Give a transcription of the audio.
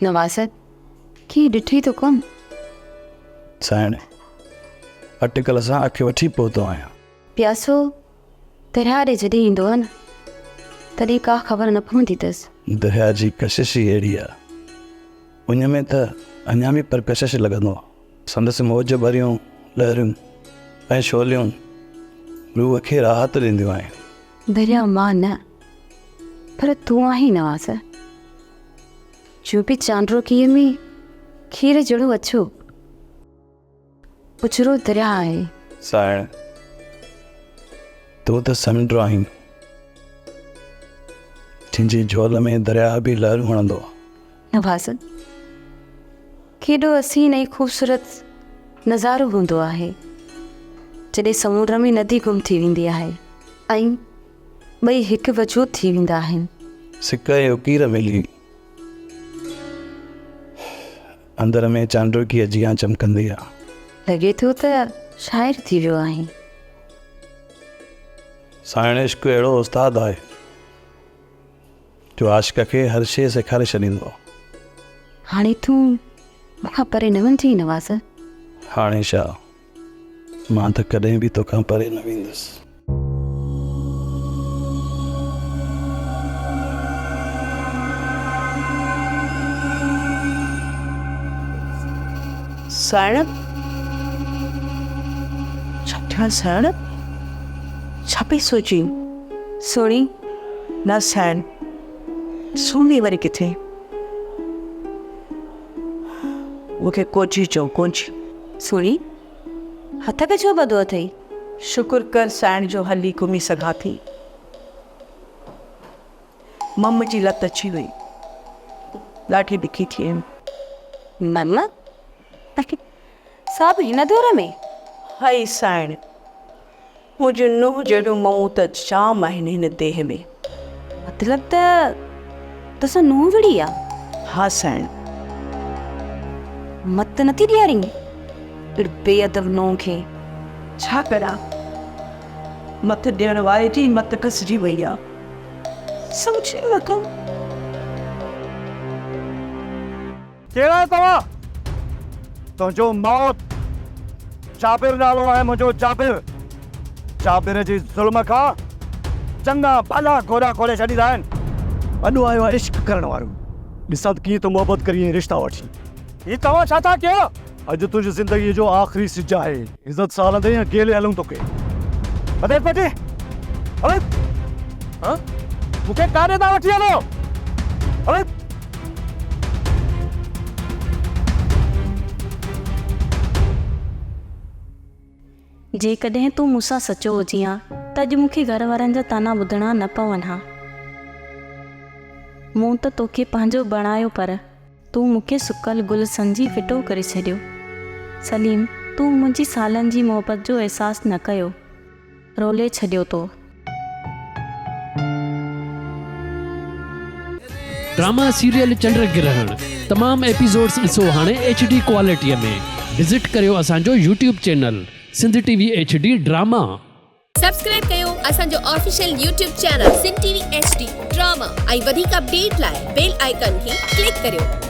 नवाज़ की ॾिठी तो कोन? साइण अटिकल सां अखि वठी पहुतो आहियां। प्यासो दरिया ॾे जॾहिं ईंदो आहे न तॾहिं का ख़बर न पवंदी अथसि। दरिया जी कशिश ई अहिड़ी आहे, उन में त अञा बि परकशिश लॻंदो आहे। संदसि मौज भरियूं लहरियूं ऐं शोलियूं रूह खे राहत ॾींदियूं आहिनि। दरिया मां न पर तूं आहीं नवाज़। जो बि चांड्रोकीअ में खीर जहिड़ो अछो उछरो दरिया आहे। साइण तूं त समुंड आहीं, तुंहिंजी झोल में दरिया बि लहरूं हणंदो आहे। नवाज़ केॾो हसीन ऐं ख़ूबसूरत नज़ारो हूंदो आहे जॾहिं समुंड में नदी गुम थी वेंदी आहे ऐं ॿई हिकु वजूद थी वेंदा आहिनि। सिक ऐं उकीर मिली अंदर में चांड्रोकीअ जियां चमकंदी आहे। लॻे थो त शाइर थी वियो आहे। साइण इश्क़ अहिड़ो उस्तादु आहे जो आशिक़ खे हर शइ सेखारे छॾींदो। हाणे तूं मूंखां परे न वञी नवाज़। हाणे छा, मां त कॾहिं बि तोखां परे न वेंदुसि। साइण छा साइण छा पई सोची? सोणी न साइण सोनी वरी किथे? मूंखे कोची चओ, कोची। सोणी हथ खे छो ॿधो अथई? शुक्र कर साइण जो हली घुमी सघां थी। मम जी लत अची वई, ॾाढी ॾुखी थी वियमि। मम्मा सभु हिन दौर में? हाय साइण मुंहिंजो नुंहुं जहिड़ो मऊं त जाम आहिनि हिन देह में। मतिलब त तोसां नुंहुं विड़ी आहे? हा साइण। मत नथी ॾियारीं बेअदब नुंहुं खे? छा करा, मत ॾियण वारे जी मत कसिजी वई आहे। सम्झे नथो। केड़ा तव्हां? तुंहिंजो मौत जाबिर नालो आहे मुंहिंजो। जाबिर जी ज़ुल्म खां चङा भला घोड़ा खोले छॾींदा आहिनि। अॼु आयो आहे इश्क करण वारो। ॾिसां त कीअं तो मोहबत करी रिश्ता वठी। ही तव्हां छा था कयो? अॼु तुंहिंजी ज़िंदगी जो आख़िरी सिज आहे। इज़त सां हलंदे या अकेले हलूं तोखे? अरे बेटे, अरे हाँ मूंखे काॾे था वठी हलो? अरे जेकॾहिं तूं मूंसां सचो हुजी हा त अॼु मूंखे घर वारनि जा ताना ॿुधणा न पवनि हा। मूं त तोखे पंहिंजो बणायो पर तूं मूंखे सुकल गुल समझी फिटो करे छॾियो। सलीम, तूं मुंहिंजी सालनि जी मोहबत जो अहसासु न कयो, रोले छॾियो तो। ड्रामा सीरियल चंड ग्रहण तमाम एपिसोड्स ॾिसो हाणे HD क्वालिटीअ में। विज़िट करियो असांजो YouTube channel Sindh TV HD drama. Subscribe कयो असांजो official YouTube channel Sindh TV HD drama ऐं वधीक अपडेट लाइ बेल आइकन खे क्लिक करियो।